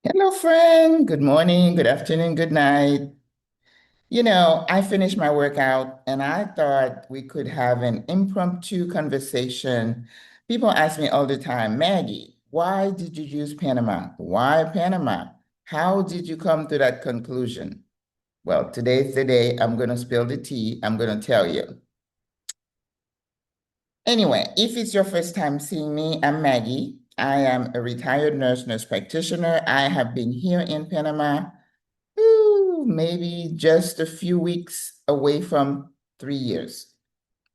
Hello, friend. Good morning, good afternoon, good night. I finished my workout and I thought we could have an impromptu conversation. People ask me all the time, Maggie, why did you use Panama? Why Panama? How did you come to that conclusion? Well, today's the day I'm going to spill the tea. I'm going to tell you. Anyway, if it's your first time seeing me, I'm Maggie. I am a retired nurse practitioner. I have been here in Panama maybe just a few weeks away from 3 years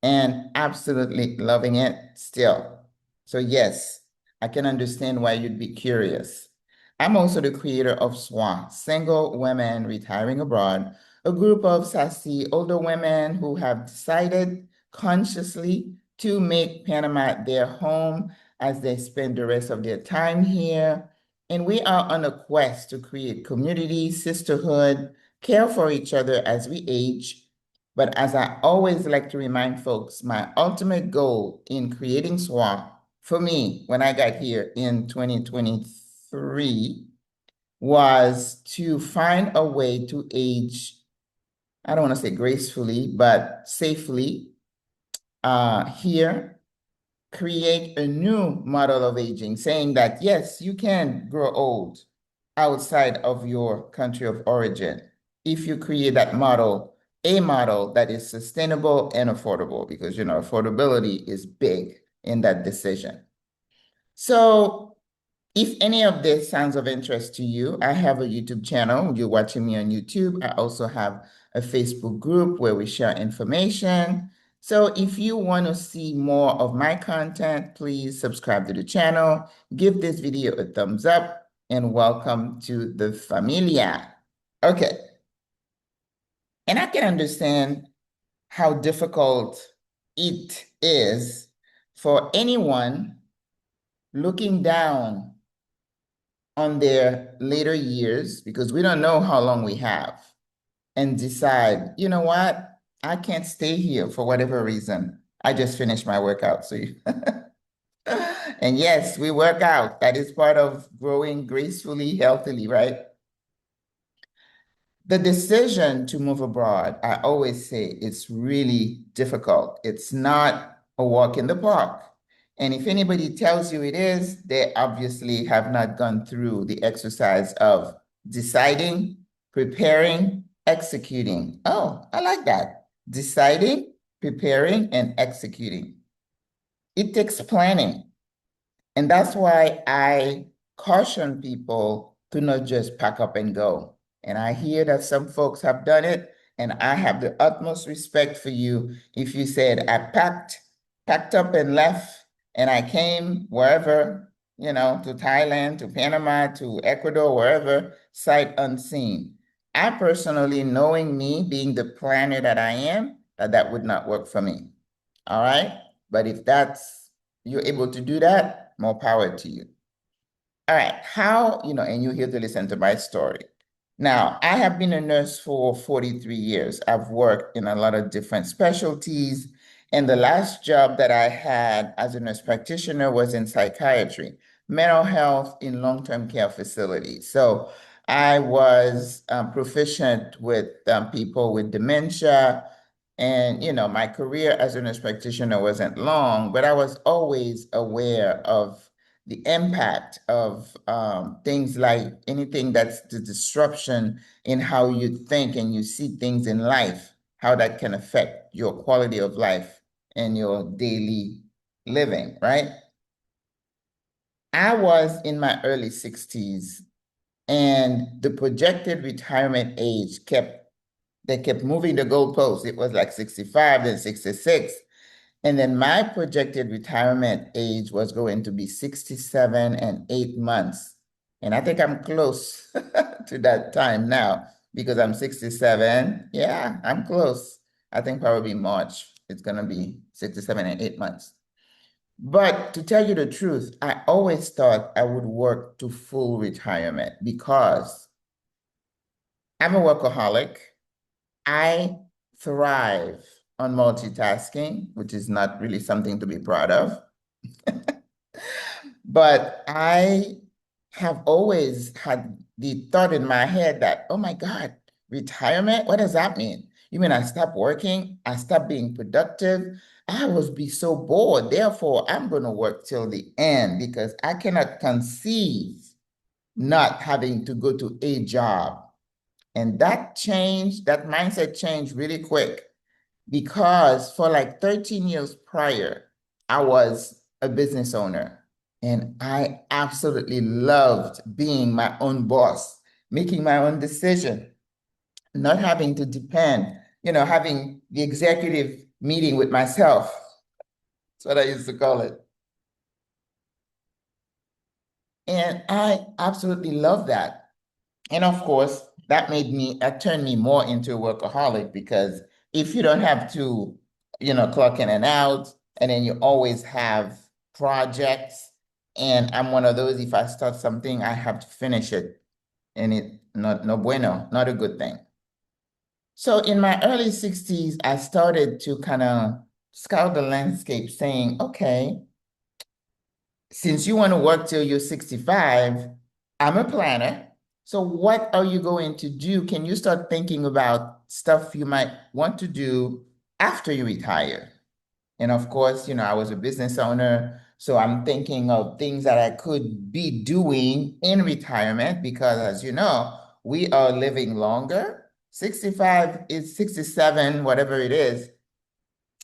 and absolutely loving it still. So, yes, I can understand why you'd be curious. I'm also the creator of SWRA, Single Women Retiring Abroad, a group of sassy older women who have decided consciously to make Panama their home as they spend the rest of their time here. And we are on a quest to create community, sisterhood, care for each other as we age. But as I always like to remind folks, my ultimate goal in creating SWRA for me when I got here in 2023 was to find a way to age, I don't want to say gracefully, but safely here, create a new model of aging, saying that yes, you can grow old outside of your country of origin if you create that model, a model that is sustainable and affordable, because affordability is big in that decision. So if any of this sounds of interest to you, I have a YouTube channel. You're watching me on YouTube. I also have a Facebook group where we share information. So if you want to see more of my content, please subscribe to the channel, give this video a thumbs up, and welcome to the familia. Okay. And I can understand how difficult it is for anyone looking down on their later years, because we don't know how long we have, and decide, you know what? I can't stay here for whatever reason. I just finished my workout. And yes, we work out. That is part of growing gracefully, healthily, right? The decision to move abroad, I always say it's really difficult. It's not a walk in the park. And if anybody tells you it is, they obviously have not gone through the exercise of deciding, preparing, executing. Oh, I like that. Deciding, preparing, and executing. It takes planning. And that's why I caution people to not just pack up and go. And I hear that some folks have done it, and I have the utmost respect for you if you said, I packed up and left, and I came wherever, to Thailand, to Panama, to Ecuador, wherever, sight unseen. I personally, knowing me, being the planner that I am, that would not work for me. All right? But if you're able to do that, more power to you. All right, and you're here to listen to my story. Now, I have been a nurse for 43 years. I've worked in a lot of different specialties. And the last job that I had as a nurse practitioner was in psychiatry, mental health in long-term care facilities. So I was proficient with people with dementia, and, my career as a nurse practitioner wasn't long, but I was always aware of the impact of things like anything that's the disruption in how you think and you see things in life, how that can affect your quality of life and your daily living, right? I was in my early 60s, and the projected retirement age they kept moving the goalposts. It was like 65, then 66. And then my projected retirement age was going to be 67 and 8 months. And I think I'm close to that time now because I'm 67. Yeah, I'm close. I think probably March, it's going to be 67 and 8 months. But to tell you the truth, I always thought I would work to full retirement because I'm a workaholic. I thrive on multitasking, which is not really something to be proud of. But I have always had the thought in my head that, oh my God, retirement, what does that mean? You mean I stop working? I stop being productive? I would be so bored. Therefore, I'm going to work till the end because I cannot conceive not having to go to a job. And that changed, that mindset changed really quick because for like 13 years prior, I was a business owner. And I absolutely loved being my own boss, making my own decision, not having to depend, having the executive meeting with myself. That's what I used to call it. And I absolutely love that. And of course, that turned me more into a workaholic because if you don't have to, clock in and out, and then you always have projects, and I'm one of those, if I start something, I have to finish it. And it not no bueno, not a good thing. So in my early 60s, I started to kind of scout the landscape saying, okay, since you want to work till you're 65, I'm a planner. So what are you going to do? Can you start thinking about stuff you might want to do after you retire? And of course, I was a business owner. So I'm thinking of things that I could be doing in retirement because, as you know, we are living longer. 65 is 67, whatever it is.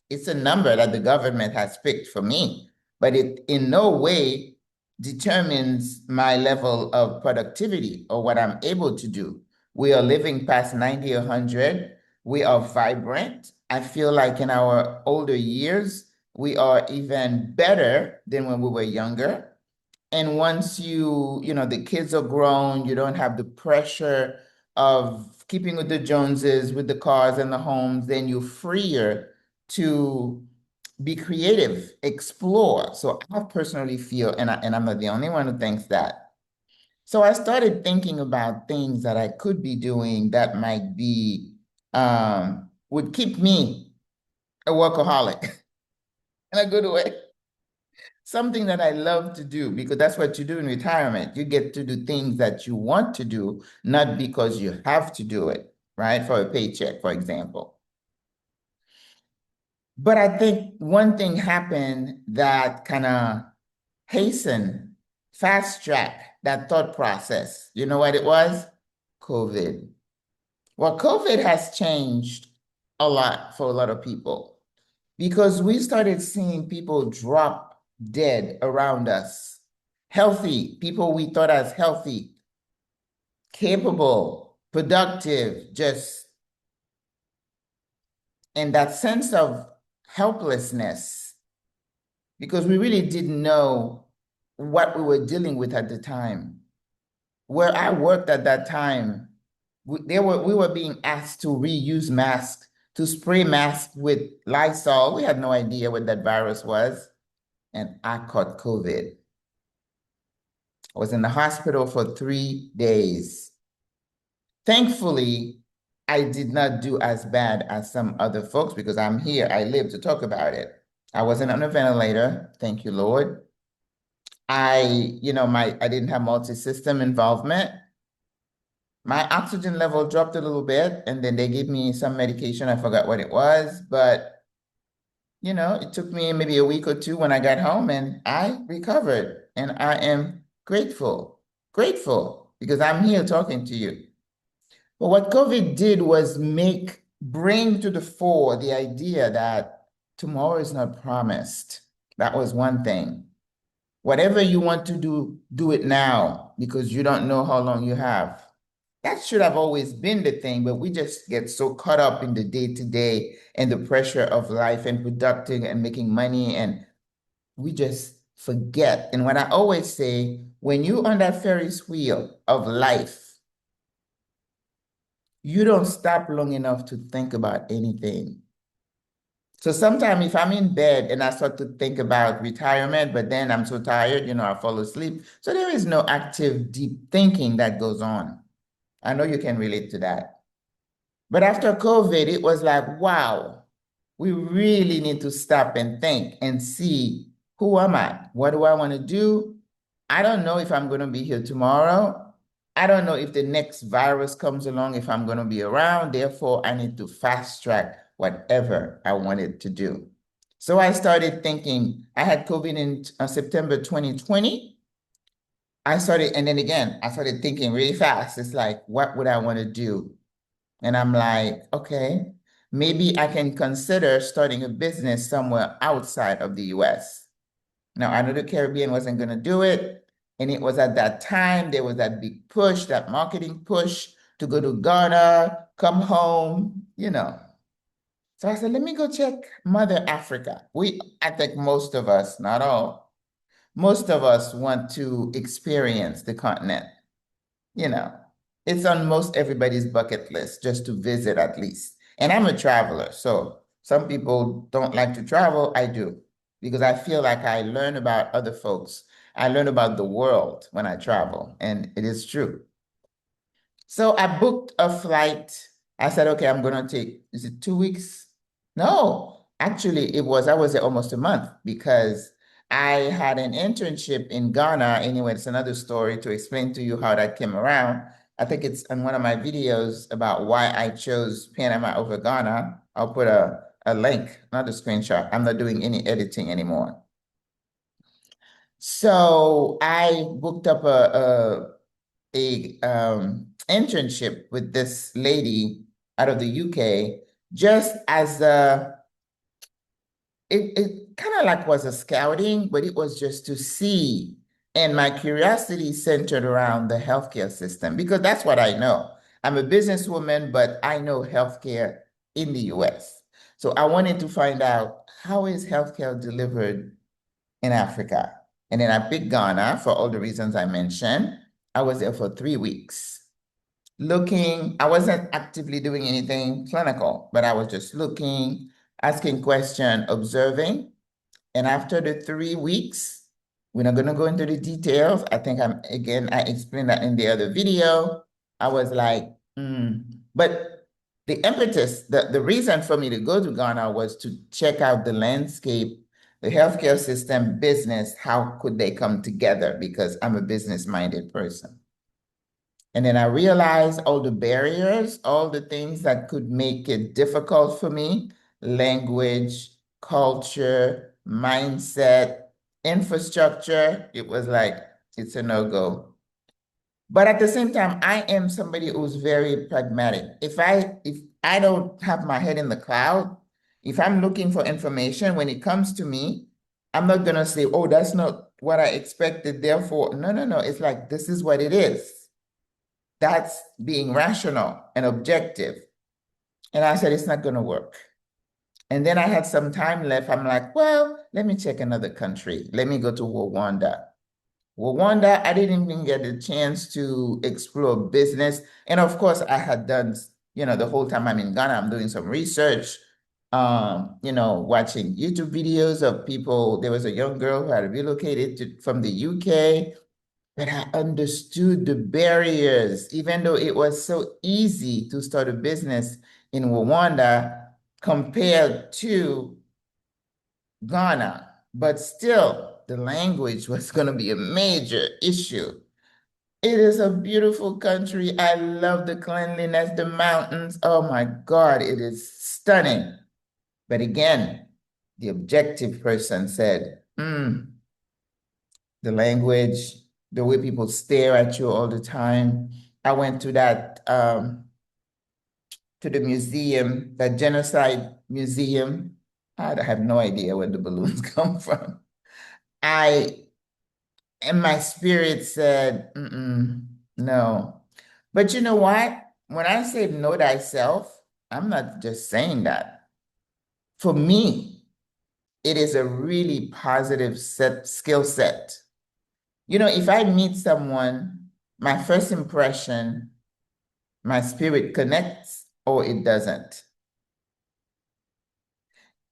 It's a number that the government has picked for me, but it in no way determines my level of productivity or what I'm able to do. We are living past 90, 100. We are vibrant. I feel like in our older years, we are even better than when we were younger. And once the kids are grown, you don't have the pressure of keeping with the Joneses, with the cars and the homes, then you're freer to be creative, explore. So I personally feel, and I'm not the only one who thinks that. So I started thinking about things that I could be doing that might be, would keep me a workaholic in a good way. Something that I love to do because that's what you do in retirement. You get to do things that you want to do, not because you have to do it, right? For a paycheck, for example. But I think one thing happened that kind of hastened, fast track that thought process. You know what it was? COVID. Well, COVID has changed a lot for a lot of people because we started seeing people drop dead around us. Healthy, people we thought as healthy, capable, productive, just, and that sense of helplessness, because we really didn't know what we were dealing with at the time. Where I worked at that time, we were being asked to reuse masks, to spray masks with Lysol. We had no idea what that virus was. And I caught COVID. I was in the hospital for 3 days. Thankfully, I did not do as bad as some other folks because I'm here. I live to talk about it. I wasn't on a ventilator. Thank you, Lord. I didn't have multi-system involvement. My oxygen level dropped a little bit, and then they gave me some medication. I forgot what it was, but it took me maybe a week or two when I got home and I recovered. And I am grateful because I'm here talking to you. But what COVID did was bring to the fore the idea that tomorrow is not promised. That was one thing. Whatever you want to do, do it now because you don't know how long you have. That should have always been the thing, but we just get so caught up in the day-to-day and the pressure of life and producing and making money, and we just forget. And what I always say, when you're on that Ferris wheel of life, you don't stop long enough to think about anything. So sometimes if I'm in bed and I start to think about retirement, but then I'm so tired, I fall asleep. So there is no active, deep thinking that goes on. I know you can relate to that. But after COVID, it was like, wow, we really need to stop and think and see, who am I? What do I want to do? I don't know if I'm going to be here tomorrow. I don't know if the next virus comes along, if I'm going to be around. Therefore, I need to fast track whatever I wanted to do. So I started thinking, I had COVID in September 2020. And then again, I started thinking really fast. It's like, what would I want to do? And I'm like, okay, maybe I can consider starting a business somewhere outside of the US. Now, I knew the Caribbean wasn't going to do it. And it was at that time, there was that big push, that marketing push to go to Ghana, come home. So I said, let me go check Mother Africa. I think most of us, not all, most of us want to experience the continent. You know, it's on most everybody's bucket list just to visit at least. And I'm a traveler, so some people don't like to travel. I do because I feel like I learn about other folks. I learn about the world when I travel, and it is true. So I booked a flight. I said, okay, I'm going to take, is it 2 weeks? No, actually, I was there almost a month because I had an internship in Ghana. Anyway, it's another story to explain to you how that came around. I think it's in one of my videos about why I chose Panama over Ghana. I'll put a link, not a screenshot. I'm not doing any editing anymore. So I booked up a internship with this lady out of the UK, just as it kind of like was a scouting, but it was just to see. And my curiosity centered around the healthcare system because that's what I know. I'm a businesswoman, but I know healthcare in the US. So I wanted to find out, how is healthcare delivered in Africa? And then I picked Ghana for all the reasons I mentioned. I was there for 3 weeks looking. I wasn't actively doing anything clinical, but I was just looking, asking questions, observing. And after the 3 weeks, we're not going to go into the details. I think I explained that in the other video. I was like, but the impetus, the reason for me to go to Ghana was to check out the landscape, the healthcare system, business, how could they come together? Because I'm a business-minded person. And then I realized all the barriers, all the things that could make it difficult for me: language, culture, mindset, infrastructure. It was like, it's a no-go. But at the same time, I am somebody who's very pragmatic. If I don't have my head in the cloud, if I'm looking for information, when it comes to me, I'm not gonna say, oh, that's not what I expected, therefore. No, no, no. It's like, this is what it is. That's being rational and objective. And I said, it's not going to work. And then I had some time left. I'm like, well, let me check another country. Let me go to Rwanda. Rwanda, I didn't even get a chance to explore business. And of course, I had done, the whole time I'm in Ghana, I'm doing some research, watching YouTube videos of people. There was a young girl who had relocated from the UK. But I understood the barriers, even though it was so easy to start a business in Rwanda compared to Ghana. But still, the language was going to be a major issue. It is a beautiful country. I love the cleanliness, the mountains. Oh my God, it is stunning. But again, the objective person said, the language, the way people stare at you all the time. I went to to the museum, that genocide museum. I have no idea where the balloons come from. And my spirit said, no. But you know what? When I say know thyself, I'm not just saying that. For me, it is a really positive skill set. If I meet someone, my first impression, my spirit connects or it doesn't.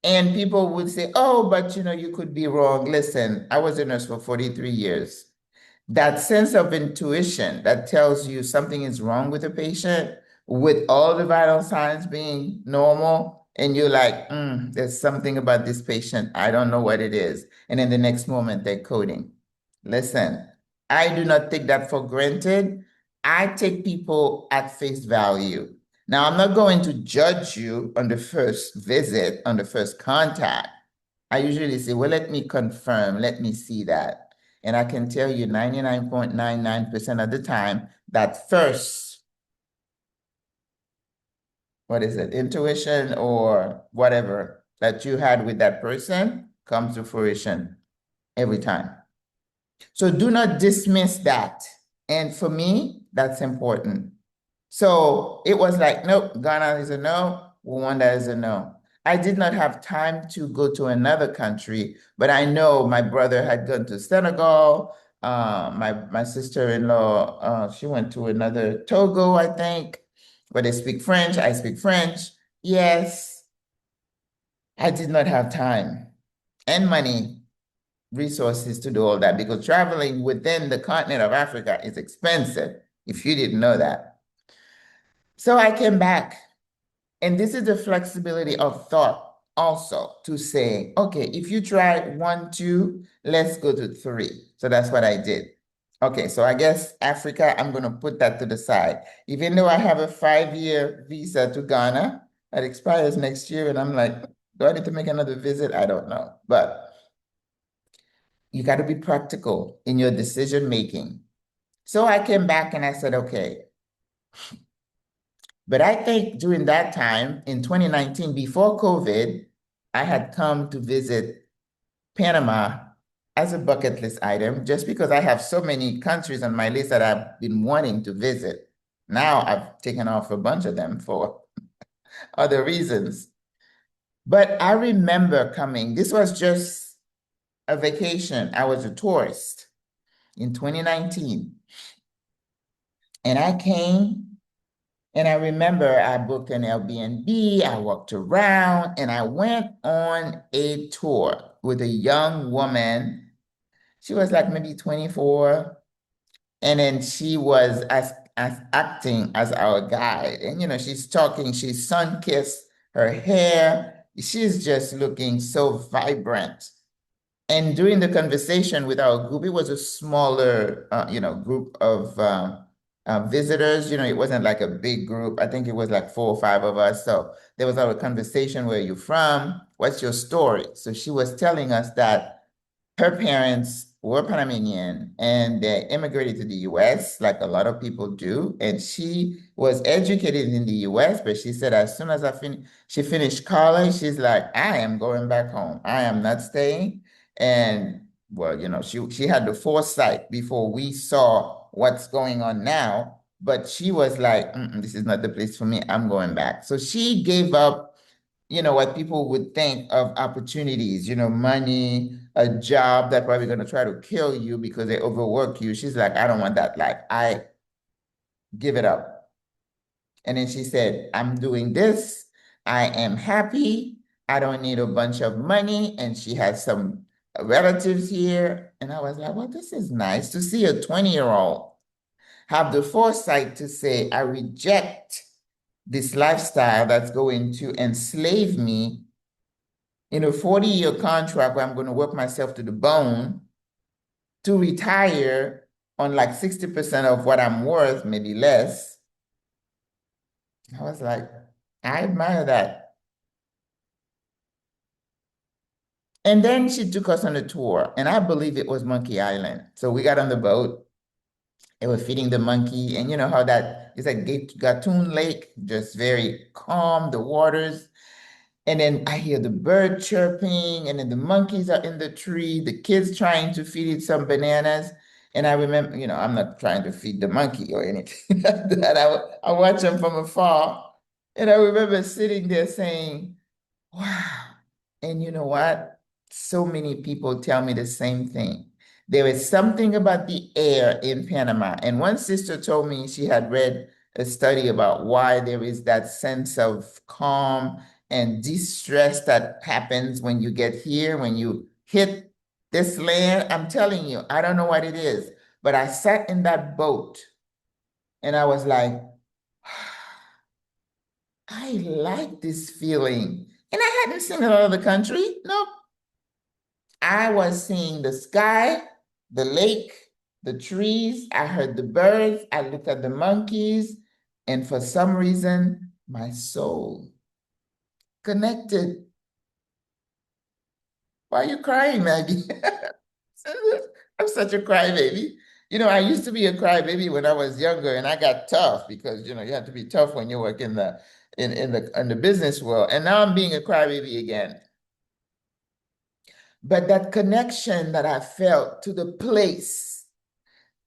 And people would say, oh, but you could be wrong. Listen, I was a nurse for 43 years. That sense of intuition that tells you something is wrong with a patient, with all the vital signs being normal, and you're like, there's something about this patient. I don't know what it is. And in the next moment, they're coding. Listen, I do not take that for granted. I take people at face value. Now, I'm not going to judge you on the first visit, on the first contact. I usually say, well, let me confirm, let me see that. And I can tell you 99.99% of the time, that first, what is it, intuition or whatever that you had with that person comes to fruition every time. So do not dismiss that. And for me, that's important. So it was like, nope, Ghana is a no, Rwanda is a no. I did not have time to go to another country, but I know my brother had gone to Senegal. My sister-in-law, she went to another Togo, I think, where they speak French. I speak French. Yes, I did not have time and money, resources to do all that because traveling within the continent of Africa is expensive, if you didn't know that. So I came back. And this is the flexibility of thought also to say, okay, if you try 1, 2, let's go to 3. So that's what I did. Okay, so I guess Africa, I'm going to put that to the side. Even though I have a 5-year visa to Ghana that expires next year, and I'm like, do I need to make another visit? I don't know. But you got to be practical in your decision making. So I came back and I said, okay, but I think during that time in 2019, before COVID, I had come to visit Panama as a bucket list item just because I have so many countries on my list that I've been wanting to visit. Now I've taken off a bunch of them for other reasons. But I remember coming, this was just a vacation. I was a tourist in 2019. And I came. And I remember I booked an Airbnb, I walked around, and I went on a tour with a young woman. She was like maybe 24. And then she was as acting as our guide. And she's talking, she's sun-kissed, her hair, she's just looking so vibrant. And during the conversation with our group, it was a smaller, group of visitors. It wasn't like a big group. I think it was like 4 or 5 of us. So there was our conversation, where are you from? What's your story? So she was telling us that her parents were Panamanian and they immigrated to the US, like a lot of people do. And she was educated in the US, but she said as soon as she finished college, she's like, I am going back home. I am not staying. And well, she had the foresight before we saw what's going on now, but she was like, this is not the place for me. I'm going back. So she gave up, what people would think of opportunities, money, a job that probably going to try to kill you because they overwork you. She's like, I don't want that life. I give it up. And then she said, I'm doing this. I am happy. I don't need a bunch of money. And she has some relatives here. And I was like, well, this is nice to see a 20-year-old have the foresight to say, I reject this lifestyle that's going to enslave me in a 40-year contract where I'm going to work myself to the bone to retire on like 60% of what I'm worth, maybe less. I was like, I admire that. And then she took us on a tour, and I believe it was Monkey Island. So we got on the boat. They were feeding the monkey, and you know how that is like Gatun Lake, just very calm, the waters. And then I hear the bird chirping, and then the monkeys are in the tree, the kids trying to feed it some bananas. And I remember, I'm not trying to feed the monkey or anything like that. I watch them from afar. And I remember sitting there saying, wow. And you know what? So many people tell me the same thing. There is something about the air in Panama. And one sister told me she had read a study about why there is that sense of calm and distress that happens when you get here, when you hit this land. I'm telling you, I don't know what it is, but I sat in that boat and I was like, I like this feeling. And I hadn't seen it out of the country. Nope. I was seeing the sky, the lake, the trees, I heard the birds, I looked at the monkeys, and for some reason, my soul connected. Why are you crying, Maggie? I'm such a crybaby. I used to be a crybaby when I was younger, and I got tough because you have to be tough when you work in the business world. And now I'm being a crybaby again. But that connection that I felt to the place,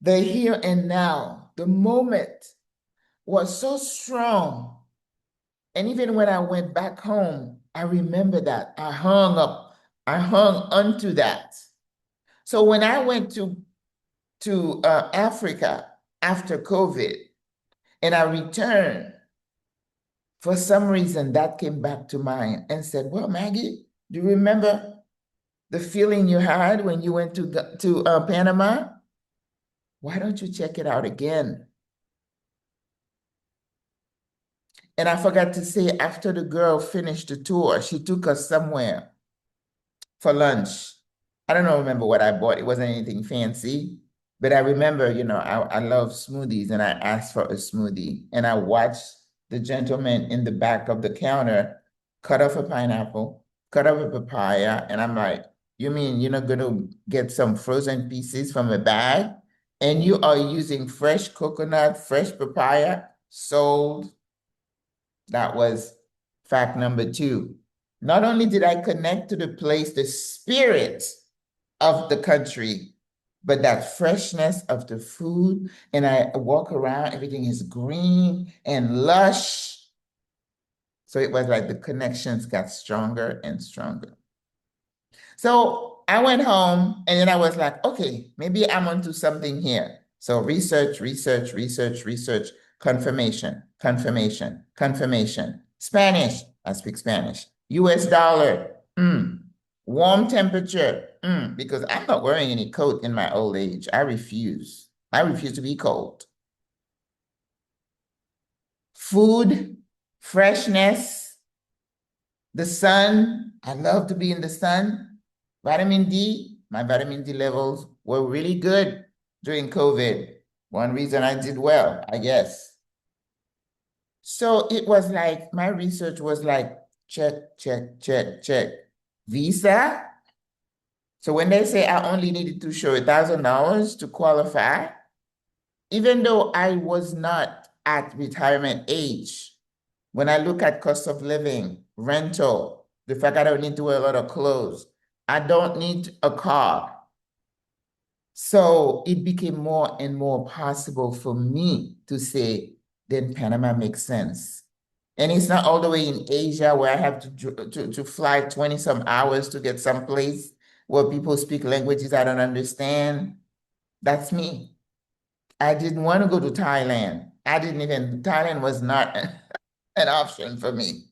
the here and now, the moment was so strong. And even when I went back home, I remember that. I hung onto that. So when I went to Africa after COVID and I returned, for some reason that came back to mind and said, well, Maggie, do you remember the feeling you had when you went to Panama? Why don't you check it out again? And I forgot to say, after the girl finished the tour, she took us somewhere for lunch. I don't remember what I bought. It wasn't anything fancy, but I remember, I love smoothies and I asked for a smoothie and I watched the gentleman in the back of the counter cut off a pineapple, cut off a papaya. And I'm like, you mean you're not going to get some frozen pieces from a bag? And you are using fresh coconut, fresh papaya, sold. That was fact number 2. Not only did I connect to the place, the spirit of the country, but that freshness of the food. And I walk around, everything is green and lush. So it was like the connections got stronger and stronger. So I went home and then I was like, okay, maybe I'm onto something here. So research, research, research, research, confirmation, confirmation, confirmation. Spanish, I speak Spanish. US dollar, warm temperature, because I'm not wearing any coat in my old age. I refuse. I refuse to be cold. Food, freshness, the sun. I love to be in the sun. Vitamin D, my vitamin D levels were really good during COVID. One reason I did well, I guess. So it was like, my research was like, check, check, check, check. Visa. So when they say I only needed to show $1,000 to qualify, even though I was not at retirement age, when I look at cost of living, rental, the fact I don't need to wear a lot of clothes, I don't need a car. So it became more and more possible for me to say, then Panama makes sense. And it's not all the way in Asia where I have to fly 20 some hours to get someplace where people speak languages I don't understand. That's me. I didn't want to go to Thailand. Thailand was not an option for me.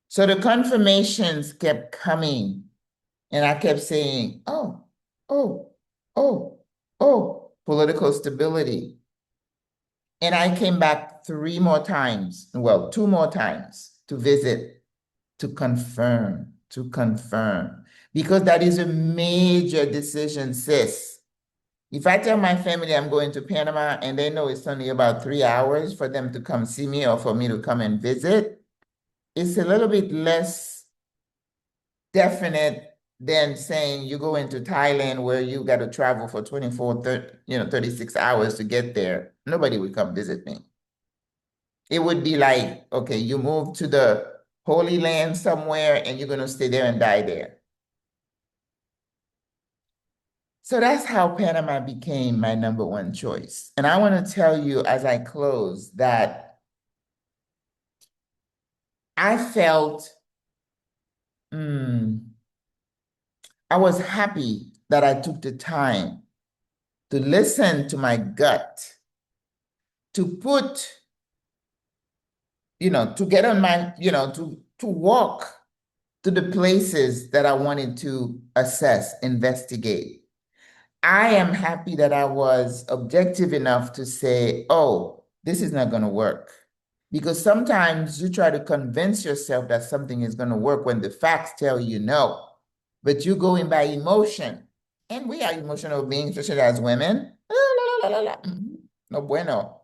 So the confirmations kept coming and I kept saying, oh, oh, oh, oh, political stability. And I came back 3 more times, well, 2 more times to visit, to confirm, because that is a major decision, sis. If I tell my family I'm going to Panama and they know it's only about 3 hours for them to come see me or for me to come and visit, it's a little bit less definite than saying you go into Thailand where you got to travel for 24, 36 hours to get there. Nobody would come visit me. It would be like, okay, you move to the Holy Land somewhere and you're going to stay there and die there. So that's how Panama became my number 1 choice. And I want to tell you as I close that I felt, I was happy that I took the time to listen to my gut, to put, to get on my, to walk to the places that I wanted to assess, investigate. I am happy that I was objective enough to say, oh, this is not going to work. Because sometimes you try to convince yourself that something is going to work when the facts tell you no, but you're going by emotion. And we are emotional beings, especially as women. La, la, la, la, la. No bueno.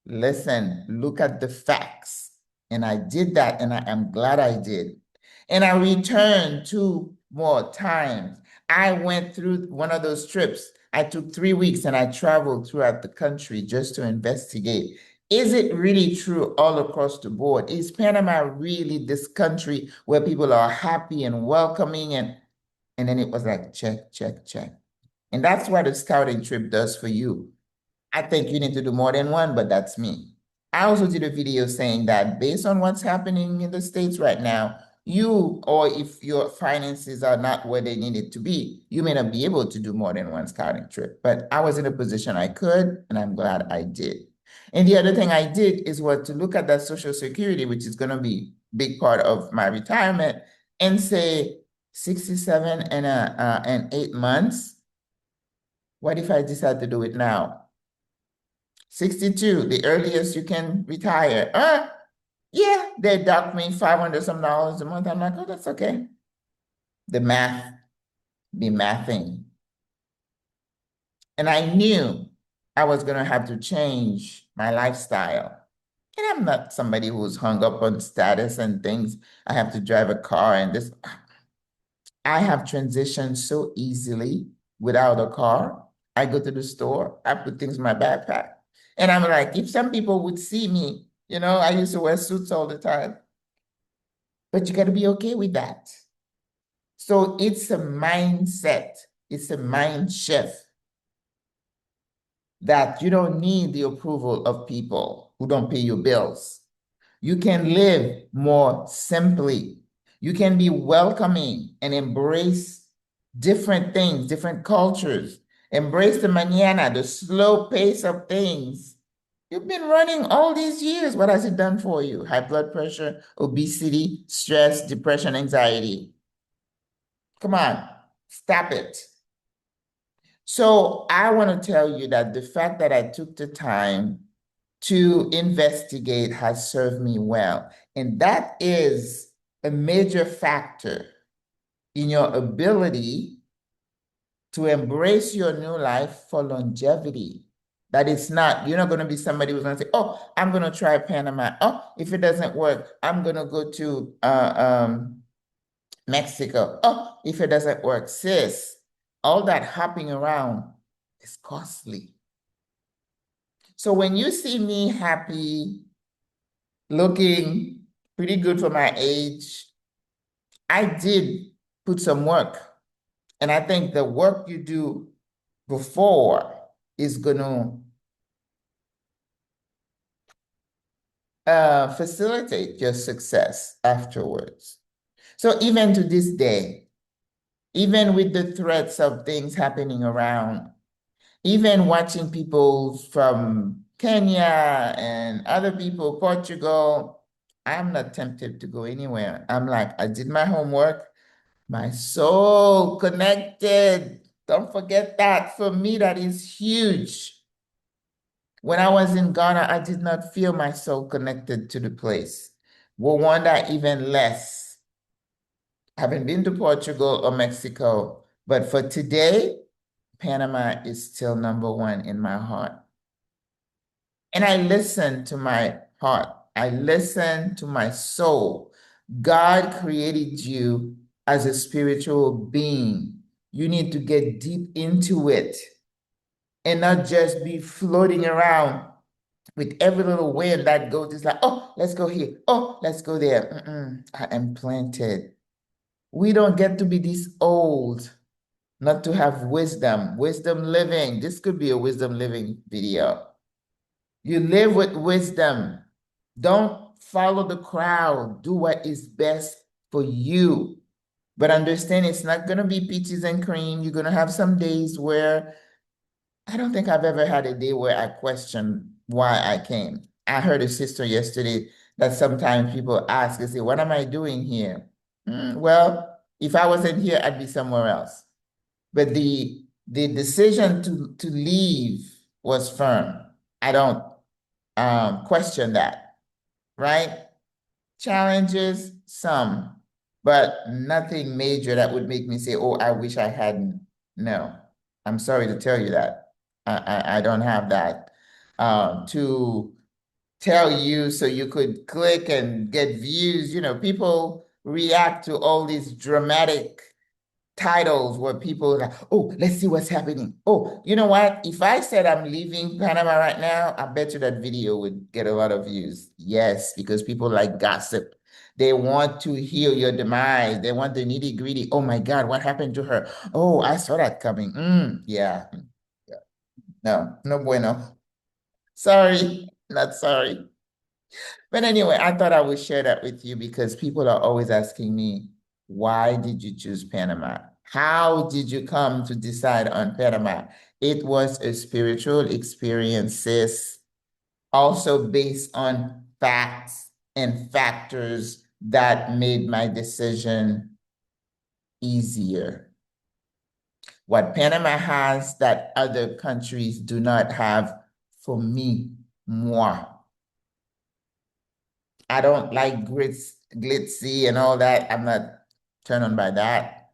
Listen, look at the facts. And I did that, and I am glad I did. And I returned 2 more times. I went through one of those trips. I took 3 weeks and I traveled throughout the country just to investigate. Is it really true all across the board? Is Panama really this country where people are happy and welcoming? And then it was like, check, check, check. And that's what a scouting trip does for you. I think you need to do more than one, but that's me. I also did a video saying that based on what's happening in the States right now, you, or if your finances are not where they need it to be, you may not be able to do more than one scouting trip. But I was in a position I could, and I'm glad I did. And the other thing I did is what to look at that Social Security, which is going to be a big part of my retirement, and say 67 and 8 months. What if I decide to do it now? 62, the earliest you can retire. Yeah, they dock me 500 some dollars a month. I'm like, oh, that's okay. The math be mathing. And I knew I was going to have to change my lifestyle. And I'm not somebody who's hung up on status and things. I have to drive a car and this. I have transitioned so easily without a car. I go to the store, I put things in my backpack. And I'm like, if some people would see me, I used to wear suits all the time, but you got to be okay with that. So it's a mindset, it's a mind shift that you don't need the approval of people who don't pay your bills. You can live more simply. You can be welcoming and embrace different things, different cultures. Embrace the mañana, the slow pace of things. You've been running all these years. What has it done for you? High blood pressure, obesity, stress, depression, anxiety. Come on, stop it. So I want to tell you that the fact that I took the time to investigate has served me well. And that is a major factor in your ability to embrace your new life for longevity. That it's not, you're not going to be somebody who's going to say, oh, I'm going to try Panama. Oh, if it doesn't work, I'm going to go to Mexico. Oh, if it doesn't work, sis, all that hopping around is costly. So when you see me happy, looking pretty good for my age, I did put some work. And I think the work you do before is going to facilitate your success afterwards. So even to this day, even with the threats of things happening around, even watching people from Kenya and other people, Portugal, I'm not tempted to go anywhere. I'm like, I did my homework, my soul connected. Don't forget that. For me, that is huge. When I was in Ghana, I did not feel my soul connected to the place. Rwanda, even less. I haven't been to Portugal or Mexico, but for today, Panama is still #1 in my heart. And I listen to my heart. I listen to my soul. God created you as a spiritual being. You need to get deep into it and not just be floating around with every little wind that goes. It's like, oh, let's go here. Oh, let's go there. I am planted. We don't get to be this old not to have wisdom. Wisdom living. This could be a wisdom living video. You live with wisdom. Don't follow the crowd. Do what is best for you. But understand it's not going to be peaches and cream. You're going to have some days where I don't think I've ever had a day where I question why I came. I heard a sister yesterday that sometimes people ask, they say, what am I doing here? Well, if I wasn't here, I'd be somewhere else. But the decision to leave was firm. I don't question that, right? Challenges, some. but nothing major that would make me say, oh, I wish I hadn't. No, I'm sorry to tell you that. I don't have that to tell you so you could click and get views. You know, people react to all these dramatic titles where people are like, oh, let's see what's happening. Oh, you know what? If I said I'm leaving Panama right now, I bet you that video would get a lot of views. Yes, because people like gossip. They want to hear your demise. They want the nitty gritty. Oh my God, what happened to her? Oh, I saw that coming. Yeah. Yeah. No, no bueno. Sorry, not sorry. But anyway, I thought I would share that with you because people are always asking me, why did you choose Panama? How did you come to decide on Panama? It was a spiritual experience, sis, also based on facts and factors that made my decision easier. What Panama has that other countries do not have for me, moi. I don't like glitzy and all that. I'm not turned on by that.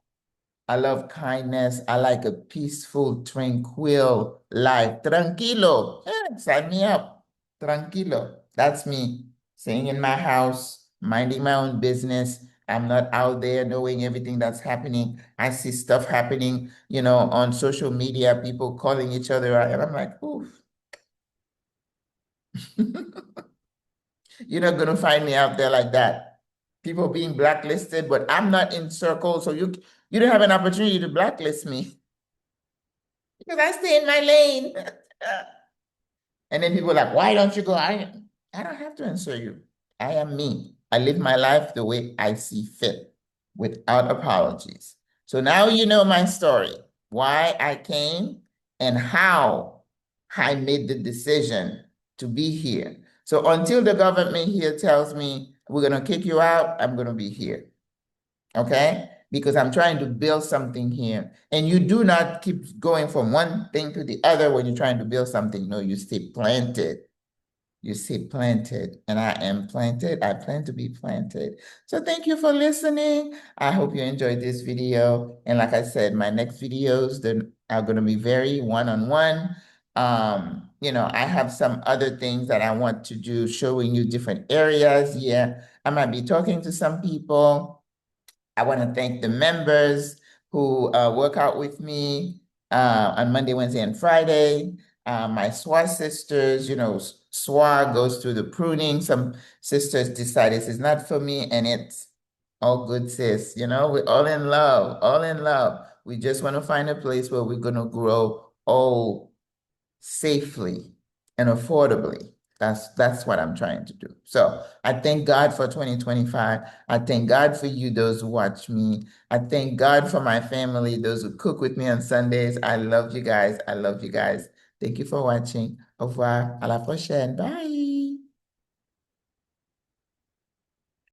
I love kindness. I like a peaceful, tranquil life. Tranquilo. Sign me up. Tranquilo. That's me. Staying in my house, minding my own business. I'm not out there knowing everything that's happening. I see stuff happening, on social media, people calling each other out, and I'm like, oof. You're not going to find me out there like that. People being blacklisted, but I'm not in circles, so you don't have an opportunity to blacklist me because I stay in my lane. And then people are like, why don't you go? I don't have to answer you. I am me. I live my life the way I see fit without apologies. So now you know my story, why I came and how I made the decision to be here. So until the government here tells me we're going to kick you out, I'm going to be here. Okay? Because I'm trying to build something here. And you do not keep going from one thing to the other when you're trying to build something. No, you stay planted. You stay planted, and I am planted. I plan to be planted. So thank you for listening. I hope you enjoyed this video. And like I said, my next videos then are going to be very one-on-one. I have some other things that I want to do, showing you different areas. Yeah, I might be talking to some people. I want to thank the members who work out with me on Monday, Wednesday, and Friday. My SWRA sisters, SWRA goes through the pruning. Some sisters decide this is not for me, and it's all good, sis. We're all in love, all in love. We just want to find a place where we're going to grow all safely and affordably. That's what I'm trying to do. So I thank God for 2025. I thank God for you, those who watch me. I thank God for my family, those who cook with me on Sundays. I love you guys. I love you guys. Thank you for watching. Au revoir. À la prochaine. Bye.